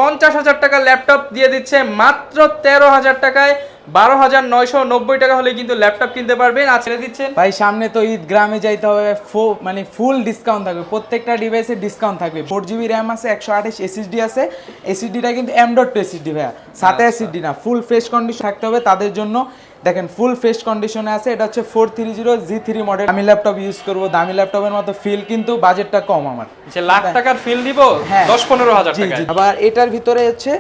50,000 টাকার ল্যাপটপ দিয়ে দিচ্ছে মাত্র 13,000 টাকায়। 12,990 টাকা হলে কিন্তু ল্যাপটপ কিনতে পারবেন। আর ছেড়ে দিচ্ছেন ভাই সামনে তো ঈদ, গ্রামে যাইতে হবে, মানে ফুল ডিসকাউন্ট থাকবে, প্রত্যেকটা ডিভাইসে ডিসকাউন্ট থাকবে। 4GB র্যাম আছে, 128 এসএসডি আছে। এসএসডিটা কিন্তু M.2 এসএসডি ভাইয়া, সাথে এসএসডি না, ফুল ফ্রেশ কন্ডিশন থাকতে হবে তাদের জন্য। দেখেন ফুল ফ্রেশ কন্ডিশনে আছে। এটা হচ্ছে 430G3 মডেল। দামি ল্যাপটপ ইউজ করবো, দামি ল্যাপটপের মতো ফিল, কিন্তু বাজেটটা কম আমার। যে লাখ টাকার ফিল দিব 10-15 হাজার টাকা। আবার এটার ভিতরে হচ্ছে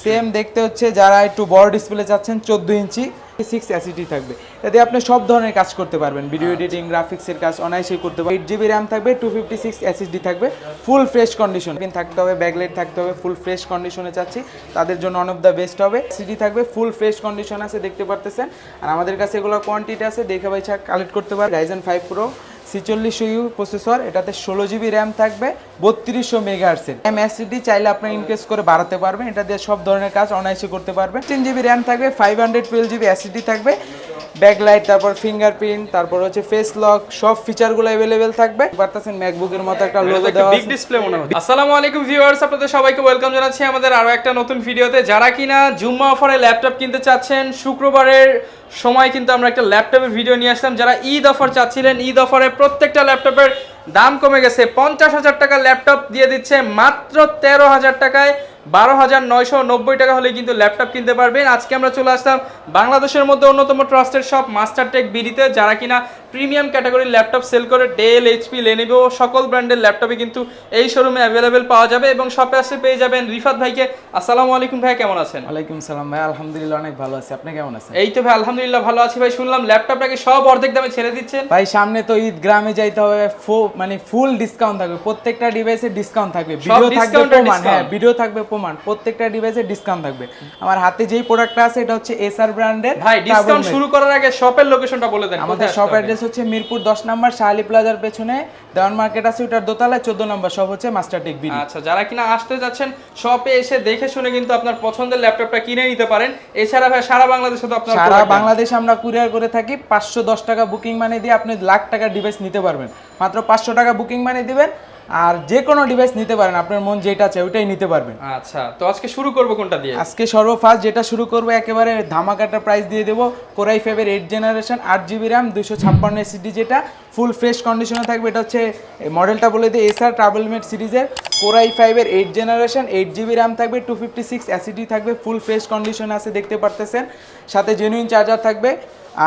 সেম দেখতে হচ্ছে, যারা একটু বড় ডিসপ্লে চাচ্ছেন 14 ইঞ্চি 6 এসএসডি থাকবে। এতে আপনি সব ধরনের কাজ করতে পারবেন, ভিডিও এডিটিং, গ্রাফিক্সের কাজ অনায়াসেই করতে পারবেন। 8GB র্যাম থাকবে, 256 এসএসডি থাকবে, ফুল ফ্রেশ কন্ডিশন থাকতে হবে, ব্যাকলাইট থাকতে হবে, ফুল ফ্রেশ কন্ডিশনে চাচ্ছি তাদের জন্য ওয়ান অফ দ্য বেস্ট হবে। এসএসডি থাকবে, ফুল ফ্রেশ কন্ডিশন আছে দেখতে পারতেছেন। আর আমাদের কাছে এগুলো কোয়ান্টিটি আছে, দেখে ভাই কালেক্ট করতে পারে। Ryzen 5 Pro 4600U প্রসেসর, এটাতে 16GB র্যাম থাকবে, 3200 মেগাহার্টজের এসএসডি চাইলে আপনি ইনক্রিজ করে বাড়াতে পারবেন। এটা দিয়ে সব ধরনের কাজ অনায়াসে করতে পারবেন। 10GB র্যাম থাকবে, 512GB এসএসডি থাকবে, ব্যাকলাইট, তারপর ফিঙ্গারপ্রিন্ট, তারপর হচ্ছে ফেস লক, সব ফিচারগুলো अवेलेबल থাকবে। পারতেছেন ম্যাকবুকের মতো একটা লোগো দেওয়া আছে, বিগ ডিসপ্লে মনে হচ্ছে। আসসালামু আলাইকুম ভিউয়ার্স, আপনাদের সবাইকে ওয়েলকাম জানাচ্ছি আমাদের আরো একটা নতুন ভিডিওতে। যারা কিনা জুম্মা অফারে ল্যাপটপ কিনতে চাচ্ছেন, শুক্রবারের সময় কিন্তু আমরা একটা ল্যাপটপের ভিডিও নিয়ে আসলাম। যারা ঈদ অফার চাচ্ছিলেন, ঈদ অফারে প্রত্যেকটা ল্যাপটপের দাম কমে গেছে। 50,000 টাকার ল্যাপটপ দিয়ে দিচ্ছে মাত্র 13,000 টাকায়। 12,990 টাকা হলে কিন্তু ল্যাপটপ কিনতে পারবেন। আজকে আমরা চলে আসলাম বাংলাদেশের মধ্যে অন্যতম ট্রাস্টেড শপ মাস্টারটেক বিডিতে, যারা কিনা প্রিমিয়াম ক্যাটাগরির ল্যাপটপ সেল করে। ডেল, এইচপি, লেনোভো সকল ব্র্যান্ডের ল্যাপটপই কিন্তু এই শোরুমে অ্যাভেলেবেল পাওয়া যাবে এবং শপে আসলে পেয়ে যাবেন রিফাত ভাইকে। আসসালামু আলাইকুম ভাই, কেমন আছেন? ওয়ালাইকুম সালাম ভাই, আলহামদুলিল্লাহ অনেক ভালো আছি। আপনি কেমন আছেন? এই তো ভাই আলহামদুলিল্লাহ ভালো আছি ভাই। শুনলাম ল্যাপটপটাকে সব অর্ধেক দামে ছেড়ে দিচ্ছেন ভাই সামনে তো ঈদ, গ্রামে যাইতে হবে, মানে ফুল ডিসকাউন্ট থাকবে, প্রত্যেকটা ডিভাইসে ডিসকাউন্ট থাকবে, ভিডিও থাকবে প্রমাণ। হ্যাঁ, ভিডিও থাকবে প্রমাণ, প্রত্যেকটা ডিভাইসে ডিসকাউন্ট থাকবে। আমার হাতে যেই প্রোডাক্টটা আছে এটা হচ্ছে এসআর ব্র্যান্ডের। ভাই ডিসকাউন্ট শুরু করার আগে শপের লোকেশনটা বলে দেন। আমাদের শপ অ্যাড্রেস হচ্ছে মিরপুর 10 নম্বর শাহালি প্লাজার পেছনে দেওয়ান মার্কেট আছে, ওটার দোতলায় 14 নম্বর শপ হচ্ছে মাস্টারটেক বিডি। আচ্ছা, যারা কিনা আসতে যাচ্ছেন শপে এসে দেখে শুনে কিন্তু আপনার পছন্দের ল্যাপটপটা কিনে নিতে পারেন। এছাড়া ভাই সারা বাংলাদেশে তো আপনার সারা বাংলাদেশে আমরা কুরিয়ার করে থাকি। 510 টাকা বুকিং মানি দিয়ে আপনি লাখ টাকার ডিভাইস নিতে পারবেন। মাত্র 500 টাকা বুকিং মানি দিবেন আর যে কোনো ডিভাইস নিতে পারেন, আপনার মন যেটা চায় ওইটাই নিতে পারবেন। আচ্ছা, তো আজকে শুরু করব কোনটা দিয়ে? আজকে সর্বফার্স্ট যেটা শুরু করব, একেবারে ধামাকাটা প্রাইস দিয়ে দেবো। কোরাই 5 এর 8 জেনারেশন, 8GB র্যাম, 256 এসএসডি, যেটা ফুল ফ্রেশ কন্ডিশনে থাকবে। এটা হচ্ছে মডেলটা বলে দিই, এসআর ট্রাভেলমেট সিরিজের কোরাই 5 এর 8 জেনারেশন, 8GB র্যাম থাকবে, 256 এসএসডি থাকবে, ফুল ফ্রেশ কন্ডিশনে আছে দেখতে পারতেছেন, সাথে জেনুইন চার্জার থাকবে।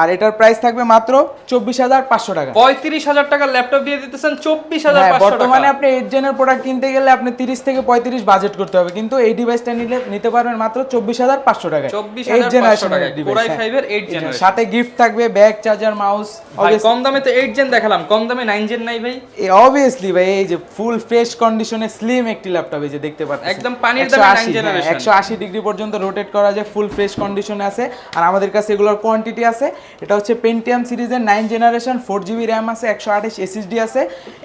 আর এটার প্রাইস থাকবে মাত্র 24,500 টাকা। 35,000 টাকার ল্যাপটপ দিয়ে দিতেছেন 24,500 টাকা। বর্তমানে আপনি 8 জেনের প্রোডাক্ট কিনতে গেলে আপনি 30 থেকে 35 বাজেট করতে হবে, কিন্তু এই ডিভাইসটা নিতে পারবেন মাত্র 24,500 টাকা। 24,500 টাকা কোরাই 5 এর 8 জেনারেশন, সাথে গিফট থাকবে ব্যাগ, চার্জার, মাউস। ভাই কম দামে তো 8 জেন দেখালাম, কম দামে 9 জেন নাই ভাই? অবভিয়াসলি ভাই, এই যে ফুল ফ্রেশ কন্ডিশনে স্লিম একটি ল্যাপটপ, এই যে দেখতে পাচ্ছেন একদম পানির দামে 9 জেনারেশন, 180 ডিগ্রি পর্যন্ত রোটেট করা যায়, ফুল ফ্রেশ কন্ডিশনে আছে। আর আমাদের কাছে এগুলোর কোয়ান্টিটি আছে। এটা হচ্ছে পেন্টিয়াম সিরিজের 9 জেনারেশন, 4GB র্যাম আছে, 128 এসএসডি আছে।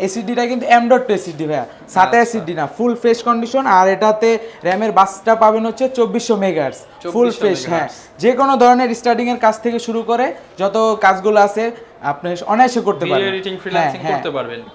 এসএসডিটা কিন্তু M.2 এসএসডি ভাইয়া, সাথে এসএসডি না, ফুল ফ্রেশ কন্ডিশন। আর এটাতে র্যামের বাসটা পাবেন হচ্ছে 2400 মেগাহার্টজ, ফুল ফ্রেশ। হ্যাঁ, যে কোনো ধরনের স্টার্টিং এর কাজ থেকে শুরু করে যত কাজগুলো আছে আপনি অনায়াসে করতে পারবেন, ভিডিও এডিটিং, ফ্রিল্যান্সিং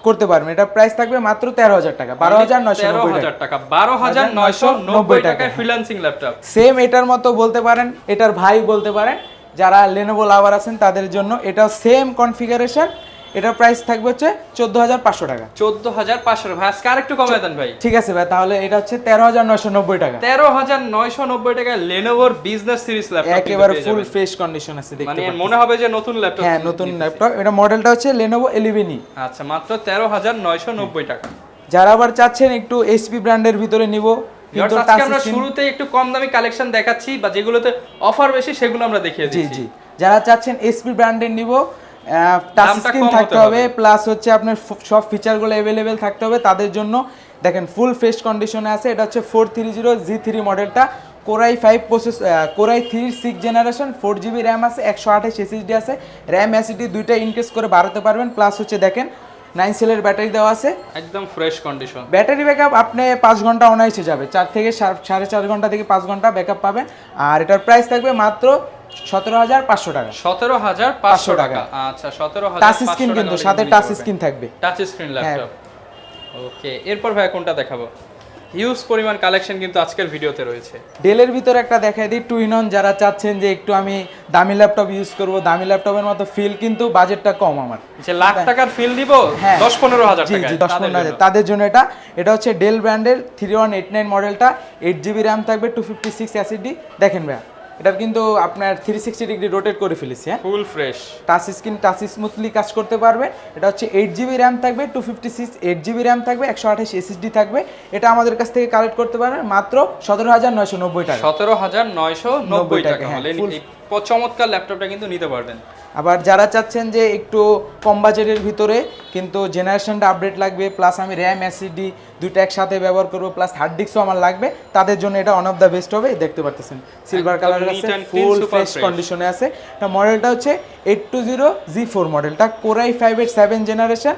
করতে পারবেন। এটার প্রাইস থাকবে মাত্র 13,000 টাকা, 12,990 টাকা, 12,990 টাকায় ফ্রিল্যান্সিং ল্যাপটপ। সেম এটার মতো বলতে পারেন, এটার ভাই বলতে পারেন, যারা লেনোভো লাভার আছেন তাদের জন্য এটা সেম কনফিগারেশন। এটার প্রাইস থাকবে হচ্ছে 14,500 টাকা। 14,500 ভাই, আজকে আরেকটু কমিয়ে দেন ভাই। ঠিক আছে ভাই, তাহলে এটা হচ্ছে 13,990 টাকা। 13,990 টাকায় লেনোভোর বিজনেস সিরিজ ল্যাপটপ, একেবারে ফুল ফ্রেশ কন্ডিশন আছে দেখতে মানে মনে হবে যে নতুন ল্যাপটপ। হ্যাঁ, নতুন ল্যাপটপ। এটা মডেলটা হচ্ছে লেনোভো 11E। আচ্ছা, মাত্র 13,990 টাকা। যারা আবার চাচ্ছেন একটু এইচপি ব্র্যান্ডের ভিতরে নিব, কিন্তু আজকে আমরা শুরুতে একটু কম দামি কালেকশন দেখাচ্ছি, বা যেগুলোতে অফার বেশি সেগুলো আমরা দেখিয়ে দিচ্ছি। জি জি, যারা চাচ্ছেন এইচপি ব্র্যান্ডের নিব, টাচ স্ক্রিন থাকতে হবে, প্লাস হচ্ছে আপনার সব ফিচারগুলো अवेलेबल থাকতে হবে তাদের জন্য। দেখেন ফুল ফ্রেশ কন্ডিশনে আছে। এটা হচ্ছে 430G3 মডেলটা, core i 5 process, core i 3 6 generation, 4GB RAM আছে, 128 এসএসডি আছে, র্যাম এসএসডি দুইটা ইনক্রিজ করে বাড়াতে পারবেন। প্লাস হচ্ছে দেখেন 9 সেলের ব্যাটারি দেওয়া আছে, একদম ফ্রেশ কন্ডিশন। ব্যাটারি ব্যাকআপ আপনি 5 ঘন্টা অনায়াসে যাবে, 4 থেকে 4.5 ঘন্টা থেকে 5 ঘন্টা ব্যাকআপ পাবেন। আর এটার প্রাইস থাকবে মাত্র 17,500 টাকা। 17,500 টাকা। আচ্ছা, 17,500 টাচ স্ক্রিন, কিন্তু সাথে টাচ স্ক্রিন থাকবে, টাচ স্ক্রিন ল্যাপটপ। ওকে, এরপর ভাই কোনটা দেখাবো? হিউজ পরিমাণ কালেকশন কিন্তু আজকের ভিডিওতে রয়েছে। ডেলের ভিতরে একটা দেখাই দিই, 2-in-1 যারা চাচ্ছেন যে একটু আমি দামি ল্যাপটপ ইউজ করব, দামি ল্যাপটপের মতো ফিল, কিন্তু বাজেটটা কম আমার, যে লাখ টাকার ফিল দিব হ্যাঁ 10-15 হাজার জি টাকা, জি 10-15,000 তাদের জন্য এটা হচ্ছে ডেল ব্র্যান্ডের 3189 মডেলটা, 8GB র্যাম থাকবে, 256 SSD। দেখেন ভাইয়া এটার কিন্তু আপনার 360 ডিগ্রি রোটেট করে ফেলেছি, হ্যাঁ full fresh touch screen, touch smoothly কাজ করতে পারবে। এটা হচ্ছে 8GB র্যাম থাকবে, 256 8GB র্যাম থাকবে, 128 SSD থাকবে। এটা আমাদের কাছ থেকে কালেক্ট করতে পারবেন মাত্র 17,990 টাকা, 17,990 টাকা হ্যাঁ, হলে full। এই চমৎকার ল্যাপটপটা কিন্তু নিতে পারবেন। আবার যারা চাচ্ছেন যে একটু কম বাজেটের ভিতরে কিন্তু জেনারেশনটা আপডেট লাগবে, প্লাস আমি র্যাম এসএসডি দুটো একসাথে ব্যবহার করবো, প্লাস হার্ড ডিস্কও আমার লাগবে, তাদের জন্য এটা ওয়ান অফ দ্য বেস্ট হবে। দেখতে পারতেছেন সিলভার কালারের আছে, ফুল ফ্রেশ কন্ডিশনে আছে। এটা মডেলটা হচ্ছে 820G4 মডেলটা, কোরাই 5-এর 7 জেনারেশন,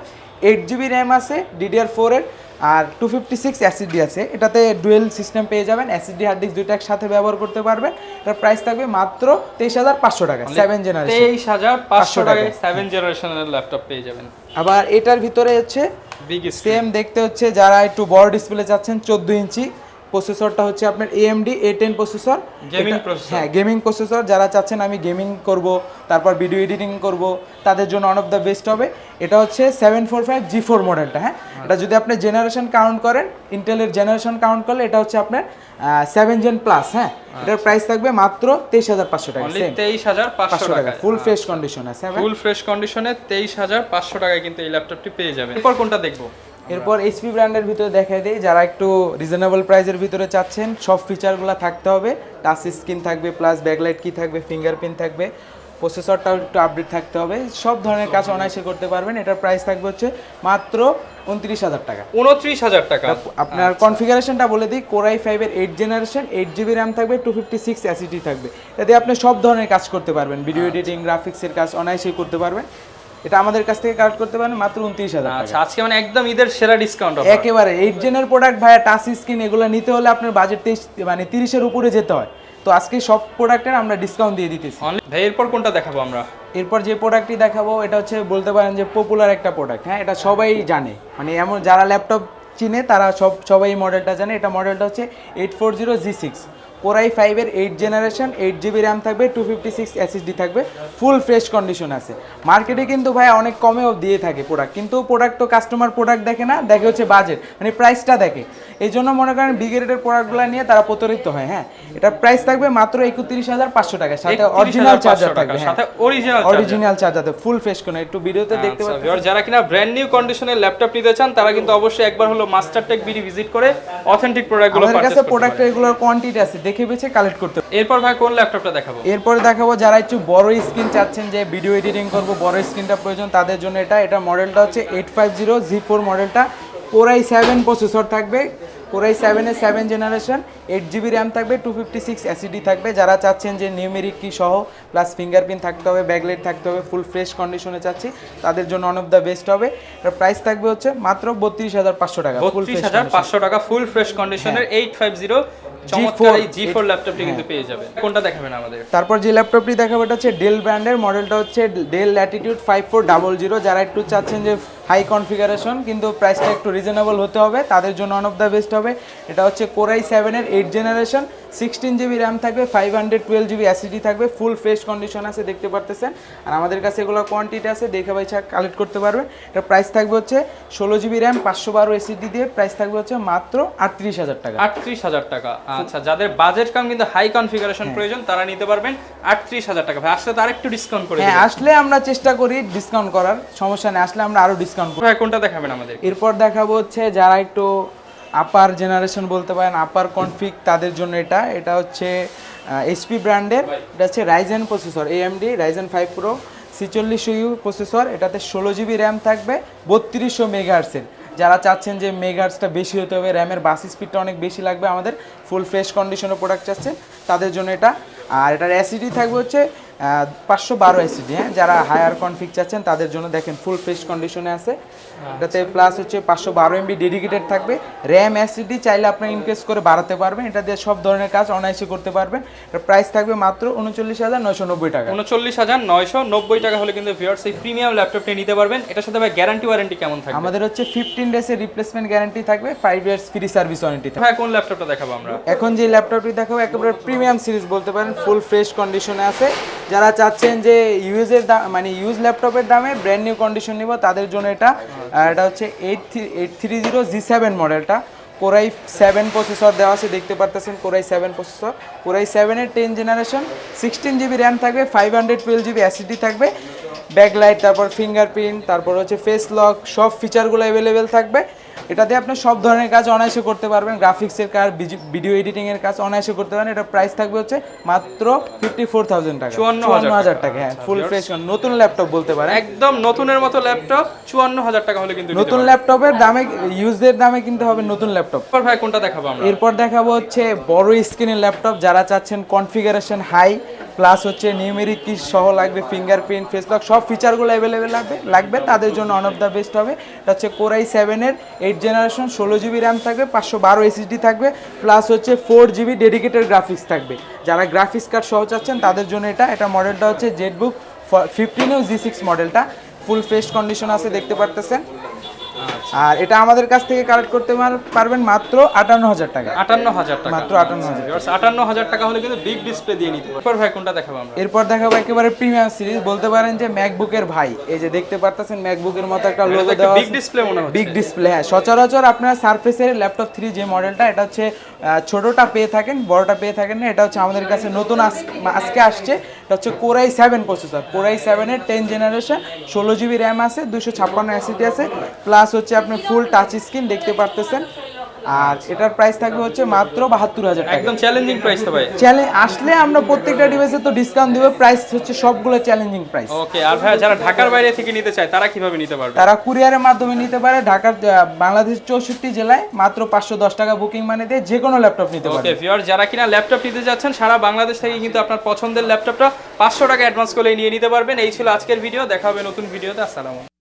8GB র্যাম আছে DDR4 এর, আর 256 SSD আছে। এটাতে ডুয়েল সিস্টেম পেয়ে যাবেন, SSD হার্ড ডিস্ক দুইটা একসাথে ব্যবহার করতে পারবেন। এটার প্রাইস থাকবে মাত্র 23,500 টাকা, 7 জেনারেশন, 23,500 টাকায় 7 জেনারেশনের ল্যাপটপ পেয়ে যাবেন। আবার এটার ভিতরে হচ্ছে সেম দেখতে হচ্ছে, যারা একটু বড় ডিসপ্লে চাচ্ছেন, 14 ইঞ্চি, প্রসেসরটা হচ্ছে আপনার AMD A10 processor, gaming processor, হ্যাঁ গেমিং প্রসেসর। যারা চাচ্ছেন আমি গেমিং করব, তারপর ভিডিও এডিটিং করব, তাদের জন্য ওয়ান অফ দ্য বেস্ট হবে। এটা হচ্ছে 745G4 মডেলটা, হ্যাঁ এটা যদি আপনি জেনারেশন কাউন্ট করেন, ইন্টেলের জেনারেশন কাউন্ট করলে এটা হচ্ছে আপনার 7 জেন প্লাস, হ্যাঁ এটার প্রাইস থাকবে মাত্র 23,500 টাকা, 23,500 টাকা, ফুল ফ্রেশ কন্ডিশন আছে, ফুল ফ্রেশ কন্ডিশনে 23,500 টাকায় কিন্তু এই ল্যাপটপটি পেয়ে যাবেন। এরপর কোনটা দেখবো? এরপর এইচপি ব্র্যান্ডের ভিতরে দেখাই দিই, যারা একটু রিজনেবল প্রাইসের ভিতরে চাচ্ছেন, সব ফিচারগুলো থাকতে হবে, টাচ স্ক্রিন থাকবে, প্লাস ব্যাকলাইট কি থাকবে, ফিঙ্গারপ্রিন্ট থাকবে, প্রসেসরটাও একটু আপডেট থাকতে হবে, সব ধরনের কাজ অনায়াসে করতে পারবেন। এটার প্রাইস থাকবে হচ্ছে মাত্র 29,000 টাকা, 29,000 টাকা। আপনার কনফিগারেশনটা বলে দিই, কোরাই 5-এর 8 জেনারেশন, 8GB র্যাম থাকবে, 256 SSD থাকবে। এতে আপনি সব ধরনের কাজ করতে পারবেন, ভিডিও এডিটিং, গ্রাফিক্সের কাজ অনায়াসেই করতে পারবেন। এটা আমাদের কাছ থেকে কালেক্ট করতে পারেন মাত্র 29,000 টাকা। আচ্ছা, আজকে মানে একদম ঈদের সেরা ডিসকাউন্ট অফার একেবারে। 8 জেনের প্রোডাক্ট ভাইয়া, টাচ স্ক্রিন এগুলো নিতে হলে আপনার বাজেট 30-এর উপরে যেতে হয়, তো আজকে সব প্রোডাক্টের আমরা ডিসকাউন্ট দিয়ে দিতেছি। ভাই এরপর কোনটা দেখাবো আমরা? এরপর যে প্রোডাক্টটি দেখাবো এটা হচ্ছে বলতে পারেন যে পপুলার একটা প্রোডাক্ট, হ্যাঁ এটা সবাই জানে, মানে এমন যারা ল্যাপটপ চিনে তারা সবাই এই মডেলটা জানে। এটা মডেলটা হচ্ছে 840G6, core i 5-এর 8 generation, 8GB RAM থাকবে, 256 SSD থাকবে, ফুল ফ্রেশ কন্ডিশন আছে। মার্কেটে কিন্তু ভাই অনেক কমেও দিয়ে থাকে প্রোডাক্ট, কিন্তু প্রোডাক্ট তো কাস্টমার প্রোডাক্ট দেখে না, দেখে হচ্ছে বাজেট, মানে প্রাইসটা দেখে। এই জন্য মনে করেন বিগ রেটের প্রোডাক্টগুলো নিয়ে তারা প্রতারিত হয়। হ্যাঁ এটার প্রাইস থাকবে মাত্র 31,500 টাকা, সাথে অরিজিনাল চার্জার থাকবে, সাথে অরিজিনাল চার্জার, ফুল ফ্রেশ কোন একটু ভিডিওতে দেখতে পাচ্ছেন। যারা কিনা ব্র্যান্ড নিউ কন্ডিশনের ল্যাপটপ নিতে চান তারা কিন্তু অবশ্যই একবার হলো মাস্টারটেক বিডি ভিজিট করে অথেন্টিক প্রোডাক্টগুলো আমাদের পারচেজ কাছে করতে প্রোডাক্টের পারেন। এগুলোর কোয়ান্টিটি আছে, দেখে বেছে কালেক্ট করতে। এরপর ভাই কোন ল্যাপটপটা দেখাবো? এরপরে দেখাবো যারা একটু বড় স্ক্রিন চাচ্ছেন, যে ভিডিও এডিটিং করব, বড় স্ক্রিনটা প্রয়োজন, তাদের জন্য এটা মডেলটা হচ্ছে 850G4 মডেলটা, কোরাই 7 প্রসেসর থাকবে, কোরাই 7-এর 7 জেনারেশন, 8GB র্যাম থাকবে, 256 SSD থাকবে। যারা চাচ্ছেন যে নিউমেরিক কি সহ প্লাস ফিঙ্গারপ্রিন্ট থাকতে হবে, ব্যাকলাইট থাকতে হবে, ফুল ফ্রেশ কন্ডিশনে চাচ্ছি, তাদের জন্য ওয়ান অফ দ্য বেস্ট হবে। এর প্রাইস থাকবে হচ্ছে মাত্র 32,500 টাকা, 32,500 টাকা, ফুল ফ্রেশ কন্ডিশনের 850 চমৎকার এই G4 ল্যাপটপটি কিন্তু পেয়ে যাবেন। কোনটা দেখাবেন আমাদের? তারপর যে ল্যাপটপটি দেখাবো এটা হচ্ছে ডেল ব্র্যান্ডের, মডেলটা হচ্ছে ডেল ল্যাটিটিউড 5400। যারা একটু চাচ্ছেন যে হাই কনফিগারেশন কিন্তু প্রাইসটা একটু রিজনেবল হতে হবে, তাদের জন্য ওয়ান অফ দ্য বেস্ট হবে। এটা হচ্ছে কোরাই 7-এর 8 জেনারেশন, 16GB র্যাম থাকবে, 512GB SSD থাকবে, ফুল ফ্রেশ কন্ডিশন আছে, দেখতে পারতেছেন। আর আমাদের কাছে এগুলোর কোয়ান্টিটি আছে, দেখে বাইছা কালেক্ট করতে পারবেন। এটা প্রাইস থাকবে হচ্ছে 16GB র্যাম, 512 SSD দিয়ে, প্রাইস থাকবে হচ্ছে মাত্র 38,000 টাকা, 38,000 টাকা। আচ্ছা, যাদের বাজেট কম কিন্তু হাই কনফিগারেশন প্রয়োজন তারা নিতে পারবেন 38,000 টাকা। ভাই আসলে তার একটু ডিসকাউন্ট করে দিবেন? হ্যাঁ আসলে আমরা চেষ্টা করি ডিসকাউন্ট করার, সমস্যা নেই, আসলে আমরা আরো ডিসকাউন্ট করি। ভাই কোনটা দেখাবেন আমাদের? এরপর দেখাবো হচ্ছে যারা একটু আপার জেনারেশন বলতে পারেন, আপার কনফিগ, তাদের জন্য এটা হচ্ছে এইচপি ব্র্যান্ডের, এটা হচ্ছে Ryzen processor, AMD Ryzen 5 Pro 4600U processor. এটাতে 16GB র্যাম থাকবে, 3200 মেগাহার্টজের। যারা চাচ্ছেন যে মেগাহার্টজটা বেশি হতে হবে, র্যামের বাস স্পিডটা অনেক বেশি লাগবে আমাদের, ফুল ফ্রেশ কন্ডিশনের প্রোডাক্ট চাচ্ছেন, তাদের জন্য এটা। আর এটার SSD থাকবে হচ্ছে 512 এসিডি, হ্যাঁ, যারা হায়ার কনফিগ চাচ্ছেন তাদের জন্য দেখেন ফুল ফ্রেশ কন্ডিশনে আছে। এটাতে প্লাস হচ্ছে 512 এমবি ডেডিকেটেড থাকবে। র্যাম এসিডি চাইলে আপনি ইনক্রিজ করে বাড়াতে পারবেন, এটা দিয়ে সব ধরনের কাজ অনায়াসে করতে পারবেন। এর প্রাইস থাকবে মাত্র 39,990 টাকা। 39,990 টাকা হলে কিন্তু ভিউয়ার্স এই প্রিমিয়াম ল্যাপটপটি নিতে পারবেন। এটার সাথে ভাই গ্যারান্টি ওয়ারেন্টি কেমন থাকবে? আমাদের হচ্ছে 15 ডেজের রিপ্লেসমেন্ট গ্যারান্টি থাকবে, 5 ইয়ার্স ফ্রি সার্ভিস ওয়ারেন্টি থাকবে। ভাই কোন ল্যাপটপটা দেখাবো আমরা? এখন যে ল্যাপটপটি দেখাবো একেবারে প্রিমিয়াম সিরিজ বলতে পারেন, ফুল ফ্রেশ কন্ডিশনে আছে। যারা চাচ্ছেন যে ইউজের দাম মানে ইউজ ল্যাপটপের দামে ব্র্যান্ড নিউ কন্ডিশন নিব তাদের জন্য এটা হচ্ছে 830 G7 মডেলটা। কোরাই 7 প্রসেসর দেওয়া আছে, দেখতে পারতেছেন কোরাই 7 প্রসেসর। কোরাই 7 এর 10 জেনারেশন, 16 জিবি র্যাম থাকবে, 512 জিবি এসএসডি থাকবে, ব্যাকলাইট, তারপর ফিঙ্গারপ্রিন্ট, তারপর হচ্ছে ফেস লক, সব ফিচারগুলো অ্যাভেলেবেল থাকবে। এটাতে আপনি সব ধরনের কাজ অনায়াসে করতে পারবেন, গ্রাফিক্সের কাজ, ভিডিও এডিটিং এর কাজ অনায়াসে করতে পারেন। এটা প্রাইস থাকবে হচ্ছে মাত্র 54,000 টাকা, 54,000 টাকা। হ্যাঁ, ফুল ফ্রেশ নতুন ল্যাপটপ বলতে পারেন, একদম নতুনের মতো ল্যাপটপ 54,000 টাকা হলে কিন্তু নতুন ল্যাপটপের দামে ইউজের দামে কিনতে হবে নতুন ল্যাপটপ। এরপর ভাই কোনটা দেখাবো আমরা? এরপর দেখাবো হচ্ছে বড় স্ক্রিনের ল্যাপটপ, যারা চাচ্ছেন কনফিগারেশন হাই প্লাস হচ্ছে নিউমেরিক কি সহ লাগবে, ফিঙ্গারপ্রিন্ট, ফেস লক, সব ফিচারগুলো অ্যাভেলেবেল লাগবে তাদের জন্য ওয়ান অফ দ্য বেস্ট হবে। এটা হচ্ছে কোরাই 7 এর 8 জেনারেশন, 16 জিবি র্যাম থাকবে, 512 এসএসডি থাকবে, প্লাস হচ্ছে 4 জিবি ডেডিকেটেড গ্রাফিক্স থাকবে। যারা গ্রাফিক্স কার্ড সহ চাচ্ছেন তাদের জন্য এটা মডেলটা হচ্ছে জেটবুক 15 G6 মডেলটা, ফুল ফ্রেশ কন্ডিশন আছে, দেখতে পারতেছেন। আর এটা আমাদের কাছ থেকে কালেক্ট করতে পারবেন মাত্র 58,000 টাকা। 58,000 টাকা, মাত্র 58,000। 58,000 টাকা হলে কিন্তু বিগ ডিসপ্লে দিয়ে নিতে পারবেন। এরপর ভাই কোনটা দেখাবো আমরা? এরপর দেখাবো একেবারে প্রিমিয়াম সিরিজ বলতে পারেন যে ম্যাকবুকের ভাই, এই যে দেখতে পারতেছেন ম্যাকবুকের মতো একটা লোগো দেওয়া আছে, বিগ ডিসপ্লে মনে হচ্ছে। বিগ ডিসপ্লে, হ্যাঁ। সচরাচর আপনারা সারফেসের ল্যাপটপ 3 যে মডেলটা, এটা হচ্ছে ছোটটা পেয়ে থাকেন, বড়টা পেয়ে থাকেন না। এটা হচ্ছে আমাদের কাছে নতুন আজকে আসছে। এটা হচ্ছে কোরাই 7 প্রসেসর, কোরাই 7 এর 10 জেনারেশন, 16 জিবি র্যাম আছে, 256 এসএসডি আছে, প্লাস হচ্ছে আপনি ফুল টাচ স্ক্রিন, দেখতে পারতেছেন। আর এটার প্রাইস থাকবে হচ্ছে মাত্র 72,000 টাকা। একদম চ্যালেঞ্জিং প্রাইস তো ভাই। আসলে আমরা প্রত্যেকটা ডিভাইসে তো ডিসকাউন্ট দিব, প্রাইস হচ্ছে সবগুলো চ্যালেঞ্জিং প্রাইস। ওকে, আর ভাই যারা ঢাকার বাইরে থেকে নিতে চায় তারা কিভাবে নিতে পারবে? তারা কুরিয়ারের মাধ্যমে নিতে পারে, ঢাকার বাংলাদেশ 64 জেলায় মাত্র 510 টাকা বুকিং মানি দিয়ে যে কোনো ল্যাপটপ নিতে পারে। ওকে ভিউয়ার, যারা কিনা ল্যাপটপ নিতে যাচ্ছেন সারা বাংলাদেশ থেকে কিন্তু আপনার পছন্দের ল্যাপটপটা 500 টাকা অ্যাডভান্স করে নিয়ে নিতে পারবেন। এই ছিল আজকের ভিডিও, দেখা হবে নতুন ভিডিওতে। আসসালামু আলাইকুম।